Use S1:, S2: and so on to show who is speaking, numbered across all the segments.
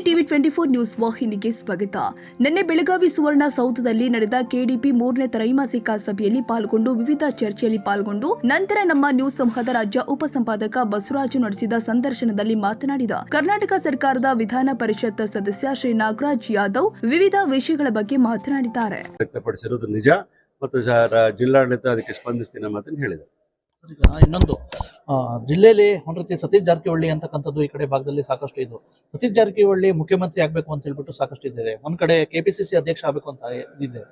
S1: TV 24 news ವಾಹಿನಿಗೆ ಸ್ವಾಗತ. ನಿನ್ನೆ ಬೆಳಗಾವಿ ಸುವರ್ಣ ಸೌಧದಲ್ಲಿ ನಡೆದ ಕೆಡಿಪಿ 3ನೇ ತ್ರೈಮಾಸಿಕ ಸಭೆಯಲ್ಲಿ ಪಾಲ್ಗೊಂಡು ವಿವಿಧ ಚರ್ಚೆಯಲ್ಲಿ ಪಾಲ್ಗೊಂಡು ನಂತರ ನಮ್ಮ ನ್ಯೂಸ್ ಸಮೂಹದ ರಾಜ್ಯ ಉಪಸಂಪಾದಕ ಬಸವರಾಜು ನಡೆಸಿದ ಸಂದರ್ಶನದಲ್ಲಿ ಮಾತನಾಡಿದ ಕರ್ನಾಟಕ ಸರ್ಕಾರದ ವಿಧಾನ ಪರಿಷತ್ ಸದಸ್ಯ ಶ್ರೀ ನಾಗರಾಜ್ ಯಾದವ್ ವಿವಿಧ ವಿಷಯಗಳ ಬಗ್ಗೆ ಮಾತನಾಡಿದ್ದಾರೆ.
S2: ವ್ಯಕ್ತಪಡಿಸಿರುವುದು ನಿಜ ಮತ್ತು ಜಿಲ್ಲಾಡಳಿತ ಅದಕ್ಕೆ ಸ್ಪಂದಿಸ್ತೀನಿ ಮಾತನ್ನು ಹೇಳಿದೆ.
S3: ಇನ್ನೊಂದು ಜಿಲ್ಲೆಯಲ್ಲಿ ಒಂದು ರೀತಿ ಸತೀಶ್ ಜಾರಕಿಹೊಳಿ ಅಂತಕ್ಕಂಥದ್ದು ಈ ಕಡೆ ಭಾಗದಲ್ಲಿ ಸಾಕಷ್ಟು ಇದು. ಸತೀಶ್ ಜಾರಕಿಹೊಳಿ ಮುಖ್ಯಮಂತ್ರಿ ಆಗ್ಬೇಕು ಅಂತ ಹೇಳ್ಬಿಟ್ಟು ಸಾಕಷ್ಟು ಇದ್ದಾರೆ. ಒಂದ್ ಕಡೆ ಕೆಪಿಸಿಸಿ ಅಧ್ಯಕ್ಷ ಆಗ್ಬೇಕು ಅಂತ ಇದೆ.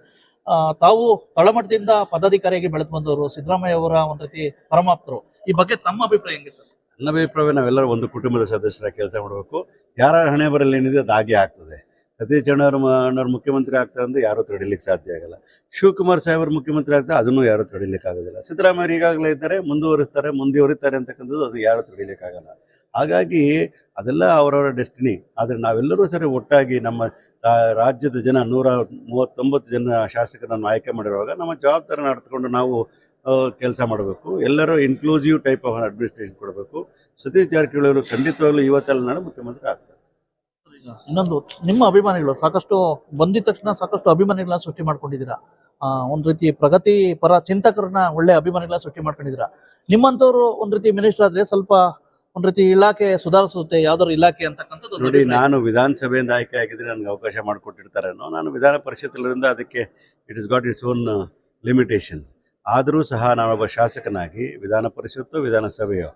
S3: ತಾವು ತಳಮಟ್ಟದಿಂದ ಪದಾಧಿಕಾರಿಯಾಗಿ ಬೆಳೆದು ಬಂದವರು, ಸಿದ್ದರಾಮಯ್ಯ ಅವರ ಒಂದ್ ರೀತಿ ಪರಮಾಪ್ತರು. ಈ ಬಗ್ಗೆ ತಮ್ಮ ಅಭಿಪ್ರಾಯ ಹೆಂಗೆ ಸರ್?
S2: ನನ್ನ ಅಭಿಪ್ರಾಯ ನಾವೆಲ್ಲರೂ ಒಂದು ಕುಟುಂಬದ ಸದಸ್ಯರ ಕೆಲಸ ಮಾಡಬೇಕು. ಯಾರ ಹಣೆ ಬರಲಿ ಏನಿದೆ ಅದು ಹಾಗೆ ಆಗ್ತದೆ. ಸತೀಶ್ ಅಣ್ಣವ್ರು ಮುಖ್ಯಮಂತ್ರಿ ಆಗ್ತಾರೆ ಅಂದ್ರೆ ಯಾರೂ ತಡಿಲಿಕ್ಕೆ ಸಾಧ್ಯ ಆಗಲ್ಲ. ಶಿವಕುಮಾರ್ ಸಾಹೇಬರು ಮುಖ್ಯಮಂತ್ರಿ ಆಗ್ತಾರೆ, ಅದನ್ನು ಯಾರೂ ತಡಿಲಿಕ್ಕೆ ಆಗೋದಿಲ್ಲ. ಸಿದ್ದರಾಮಯ್ಯ ಈಗಾಗಲೇ ಇದ್ದಾರೆ, ಮುಂದುವರಿತಾರೆ ಅಂತಕ್ಕಂಥದ್ದು ಅದು ಯಾರೂ ತಡಿಲಿಕ್ಕೆ ಆಗಲ್ಲ. ಹಾಗಾಗಿ ಅದೆಲ್ಲ ಅವರವರ ಡೆಸ್ಟಿನಿ. ಆದರೆ ನಾವೆಲ್ಲರೂ ಸರಿ ಒಟ್ಟಾಗಿ ನಮ್ಮ ರಾಜ್ಯದ ಜನ 139 ಜನ ಶಾಸಕರನ್ನು ಆಯ್ಕೆ ಮಾಡಿರುವಾಗ ನಮ್ಮ ಜವಾಬ್ದಾರಿ ನಡೆದುಕೊಂಡು ನಾವು ಕೆಲಸ ಮಾಡಬೇಕು. ಎಲ್ಲರೂ ಇನ್ಕ್ಲೂಸಿವ್ ಟೈಪ್ ಆಫ್ ಅಡ್ಮಿನಿಸ್ಟ್ರೇಷನ್ ಕೊಡಬೇಕು. ಸತೀಶ್ ಜಾರಕಿಹೊಳಿ ಅವರು ಖಂಡಿತವಾಗ್ಲೂ ಇವತ್ತೆಲ್ಲ ನಾಳೆ ಮುಖ್ಯಮಂತ್ರಿ ಆಗ್ತಾರೆ.
S3: ಇನ್ನೊಂದು, ನಿಮ್ಮ ಅಭಿಮಾನಿಗಳು ಸಾಕಷ್ಟು ಬಂದಿದ ತಕ್ಷಣ ಸಾಕಷ್ಟು ಅಭಿಮಾನಿಗಳನ್ನ ಸೃಷ್ಟಿ ಮಾಡ್ಕೊಂಡಿದ್ದೀರಾ. ಒಂದ್ ರೀತಿ ಪ್ರಗತಿ ಪರ ಚಿಂತಕರನ್ನ ಒಳ್ಳೆ ಅಭಿಮಾನಿಗಳನ್ನ ಸೃಷ್ಟಿ ಮಾಡ್ಕೊಂಡಿದ್ದೀರಾ. ನಿಮ್ಮಂತವ್ರು ಒಂದ್ ರೀತಿ ಮಿನಿಸ್ಟರ್ ಆದ್ರೆ ಸ್ವಲ್ಪ ಒಂದ್ ರೀತಿ ಇಲಾಖೆ ಸುಧಾರಿಸುತ್ತೆ, ಯಾವ್ದಾದ್ರು ಇಲಾಖೆ ಅಂತಕ್ಕಂಥದ್ದು.
S2: ನೋಡಿ, ನಾನು ವಿಧಾನಸಭೆಯಿಂದ ಆಯ್ಕೆ ಆಗಿದ್ರೆ ನನಗೆ ಅವಕಾಶ ಮಾಡಿಕೊಟ್ಟಿರ್ತಾರೇನೋ. ನಾನು ವಿಧಾನ ಪರಿಷತ್ತಿನಿಂದ ಅದಕ್ಕೆ it is got its own limitations. ಆದರೂ ಸಹ ನಾನೊಬ್ಬ ಶಾಸಕನಾಗಿ ವಿಧಾನ ಪರಿಷತ್ತು ವಿಧಾನಸಭೆಯೋ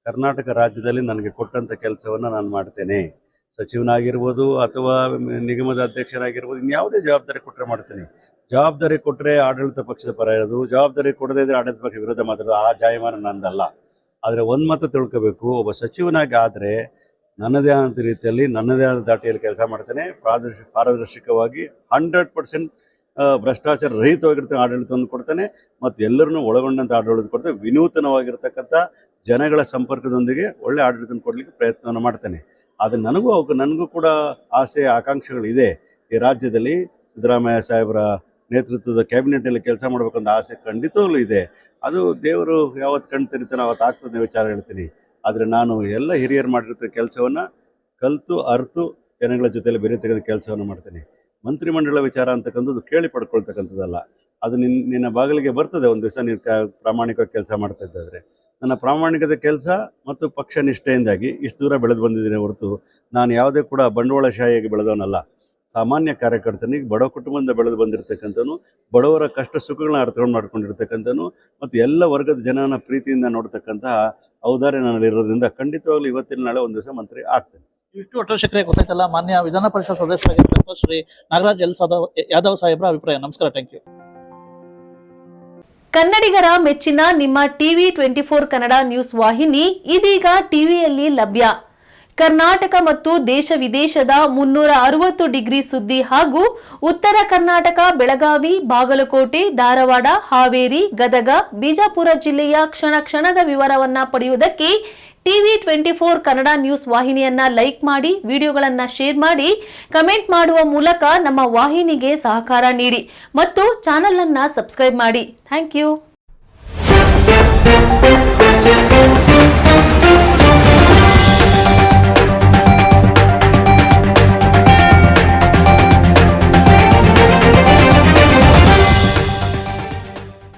S2: ಕರ್ನಾಟಕ ರಾಜ್ಯದಲ್ಲಿ ನನಗೆ ಕೊಟ್ಟಂಥ ಕೆಲಸವನ್ನು ನಾನು ಮಾಡ್ತೇನೆ. ಸಚಿವನಾಗಿರ್ಬೋದು ಅಥವಾ ನಿಗಮದ ಅಧ್ಯಕ್ಷರಾಗಿರ್ಬೋದು, ಇನ್ಯಾವುದೇ ಜವಾಬ್ದಾರಿ ಕೊಟ್ಟರೆ ಮಾಡ್ತೀನಿ. ಜವಾಬ್ದಾರಿ ಕೊಟ್ಟರೆ ಆಡಳಿತ ಪಕ್ಷದ ಪರ ಇರೋದು, ಜವಾಬ್ದಾರಿ ಕೊಡದೇ ಇದ್ರೆ ಆಡಳಿತ ಪಕ್ಷ ವಿರೋಧ ಮಾತಾಡೋದು, ಆ ಜಾಯಮಾನ ನಂದಲ್ಲ. ಆದರೆ ಒಂದು ಮಾತು ತಿಳ್ಕೋಬೇಕು, ಒಬ್ಬ ಸಚಿವನಾಗಿ ಆದರೆ ನನ್ನದೇ ಆದ ರೀತಿಯಲ್ಲಿ ನನ್ನದೇ ಆದ ದಾಟಿಯಲ್ಲಿ ಕೆಲಸ ಮಾಡ್ತೇನೆ. ಪಾರದರ್ಶಕವಾಗಿ 100% ಭ್ರಷ್ಟಾಚಾರ ರಹಿತವಾಗಿರ್ತಕ್ಕಂಥ ಆಡಳಿತವನ್ನು ಕೊಡ್ತೇನೆ ಮತ್ತು ಎಲ್ಲರನ್ನೂ ಒಳಗೊಂಡಂಥ ಆಡಳಿತ ಕೊಡ್ತೇನೆ. ವಿನೂತನವಾಗಿರ್ತಕ್ಕಂಥ ಜನಗಳ ಸಂಪರ್ಕದೊಂದಿಗೆ ಒಳ್ಳೆ ಆಡಳಿತ ಕೊಡಲಿಕ್ಕೆ ಪ್ರಯತ್ನವನ್ನು ಮಾಡ್ತೇನೆ. ಆದರೆ ನನಗೂ ಕೂಡ ಆಸೆ ಆಕಾಂಕ್ಷೆಗಳಿದೆ. ಈ ರಾಜ್ಯದಲ್ಲಿ ಸಿದ್ದರಾಮಯ್ಯ ಸಾಹೇಬರ ನೇತೃತ್ವದ ಕ್ಯಾಬಿನೆಟಲ್ಲಿ ಕೆಲಸ ಮಾಡಬೇಕಂತ ಆಸೆ ಖಂಡಿತವಾಗ್ಲೂ ಇದೆ. ಅದು ದೇವರು ಯಾವತ್ತು ಕಣ್ಣು ತೆರಿತಾನೋ ಅವತ್ತು ಆಗ್ತದೆ ವಿಚಾರ ಹೇಳ್ತೀನಿ. ಆದರೆ ನಾನು ಎಲ್ಲ ಹಿರಿಯರು ಮಾಡಿರ್ತಕ್ಕ ಕೆಲಸವನ್ನು ಕಲಿತು ಅರ್ತು ಜನಗಳ ಜೊತೆಯಲ್ಲಿ ಬೆರೆತಕ್ಕಂಥ ಕೆಲಸವನ್ನು ಮಾಡ್ತೀನಿ. ಮಂತ್ರಿಮಂಡಲ ವಿಚಾರ ಅಂತಕ್ಕಂಥದ್ದು ಕೇಳಿ ಪಡ್ಕೊಳ್ತಕ್ಕಂಥದ್ದಲ್ಲ. ಅದು ನಿನ್ನ ಬಾಗಿಲಿಗೆ ಬರ್ತದೆ ಒಂದು ದಿವಸ. ನೀನು ಪ್ರಾಮಾಣಿಕವಾಗಿ ಕೆಲಸ ಮಾಡ್ತಾ ಇದ್ದಾದರೆ. ನನ್ನ ಪ್ರಾಮಾಣಿಕತೆ ಕೆಲಸ ಮತ್ತು ಪಕ್ಷ ನಿಷ್ಠೆಯಿಂದಾಗಿ ಇಷ್ಟು ದೂರ ಬೆಳೆದು ಬಂದಿದ್ದೀನಿ ಹೊರತು ನಾನು ಯಾವುದೇ ಕೂಡ ಬಂಡವಾಳಶಾಹಿಯಾಗಿ ಬೆಳೆದವನಲ್ಲ. ಸಾಮಾನ್ಯ ಕಾರ್ಯಕರ್ತನಿಗೆ ಬಡ ಕುಟುಂಬದಿಂದ ಬೆಳೆದು ಬಂದಿರತಕ್ಕಂಥನು, ಬಡವರ ಕಷ್ಟ ಸುಖಗಳನ್ನ ಅರ್ಥಕೊಂಡು ಮಾಡ್ಕೊಂಡಿರ್ತಕ್ಕಂಥನು ಮತ್ತು ಎಲ್ಲ ವರ್ಗದ ಜನನ ಪ್ರೀತಿಯಿಂದ ನೋಡ್ತಕ್ಕಂತಹ ಔದಾರ್ಯ ನನ್ನಲ್ಲಿರೋದ್ರಿಂದ ಖಂಡಿತವಾಗ್ಲೂ ಇವತ್ತಿನ ನಾಳೆ ಒಂದು ದಿವಸ ಮಂತ್ರಿ ಆಗ್ತೇನೆ.
S3: ಇಷ್ಟು ಒಟ್ಟರೆ ಗೊತ್ತಾಯ್ತಲ್ಲ. ಮಾನ್ಯ ವಿಧಾನ ಪರಿಷತ್ ಸದಸ್ಯರಾಗಿರ್ತಕ್ಕಂಥ ಶ್ರೀ ನಾಗರಾಜ್ ಯಾದವ್ ಸಾಹೇಬ್ರ ಅಭಿಪ್ರಾಯ. ನಮಸ್ಕಾರ, ಥ್ಯಾಂಕ್ ಯು.
S4: ಕನ್ನಡಿಗರ ಮೆಚ್ಚಿನ ನಿಮ್ಮ ಟಿವಿ 24 ಕನ್ನಡ ನ್ಯೂಸ್ ವಾಹಿನಿ ಇದೀಗ ಟಿವಿಯಲ್ಲಿ ಲಭ್ಯ. ಕರ್ನಾಟಕ ಮತ್ತು ದೇಶ ವಿದೇಶದ 360 ಡಿಗ್ರಿ ಸುದ್ದಿ ಹಾಗೂ ಉತ್ತರ ಕರ್ನಾಟಕ, ಬೆಳಗಾವಿ, ಬಾಗಲಕೋಟೆ, ಧಾರವಾಡ, ಹಾವೇರಿ, ಗದಗ, ಬಿಜಾಪುರ ಜಿಲ್ಲೆಯ ಕ್ಷಣ ಕ್ಷಣದ ವಿವರವನ್ನ ಪಡೆಯುವುದಕ್ಕೆ ಟಿವಿ 24 ಕನ್ನಡ ನ್ಯೂಸ್ ವಾಹಿನಿಯನ್ನ ಲೈಕ್ ಮಾಡಿ, ವಿಡಿಯೋಗಳನ್ನ ಶೇರ್ ಮಾಡಿ, ಕಮೆಂಟ್ ಮಾಡುವ ಮೂಲಕ ನಮ್ಮ ವಾಹಿನಿಗೆ ಸಹಕಾರ ನೀಡಿ ಮತ್ತು ಚಾನೆಲ್ ಅನ್ನ ಸಬ್ಸ್ಕ್ರೈಬ್ ಮಾಡಿ. Thank you.